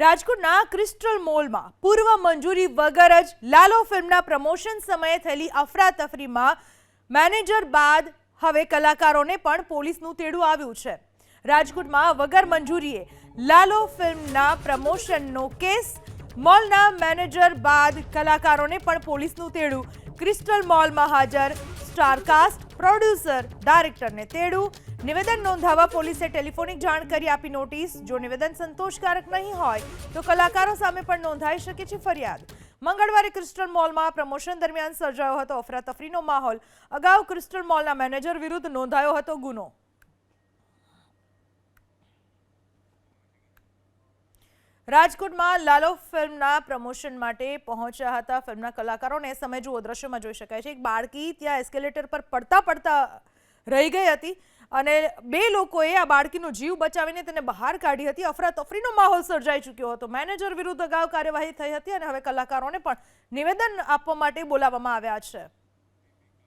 રાજકોટના ક્રિસ્ટલ મોલમાં પૂર્વ મંજૂરી વગર જ લાલો ફિલ્મના પ્રમોશન સમયે થયેલી અફરાતફરીમાં મેનેજર બાદ હવે કલાકારોને પણ પોલીસનું તેડું આવ્યું છે। રાજકોટમાં વગર મંજૂરીએ લાલો ફિલ્મના પ્રમોશનનો કેસ, મોલના મેનેજર બાદ કલાકારોને પણ પોલીસનું તેડું। ક્રિસ્ટલ મોલમાં હાજર સ્ટારકાસ્ટ, પ્રોડ્યુસર, ડાયરેક્ટરને તેડું। નિવેદન નોંધાવવા પોલીસે ટેલિફોનિક જાણ કરી આપી નોટિસ। જો નિવેદન સંતોષકારક નહીં હોય તો કલાકારો સામે પણ નોંધાઈ શકે છે ફરિયાદ। મંગળવારે ક્રિસ્ટલ મોલમાં પ્રમોશન દરમિયાન સર્જાયો હતો અફરાતફરીનો માહોલ। અગાઉ ક્રિસ્ટલ મોલના મેનેજર વિરુદ્ધ નોંધાયો હતો ગુનો। રાજકોટમાં લાલો ફિલ્મના પ્રમોશન માટે પહોંચ્યા હતા ફિલ્મના કલાકારોને સમય જુઓ, દ્રશ્યમાં જોઈ શકાય છે। એક બાળકી ત્યાં એસ્કેલેટર પર પડતા રહી ગઈ હતી અને બે લોકોએ આ બાળકીનો જીવ બચાવીને તેને બહાર કાઢી હતી। અફરાતફરીનો માહોલ સર્જાઈ ચૂક્યો હતો। મેનેજર વિરુદ્ધ અગાઉ કાર્યવાહી થઈ હતી અને હવે કલાકારોને પણ નિવેદન આપવા માટે બોલાવવામાં આવ્યા છે।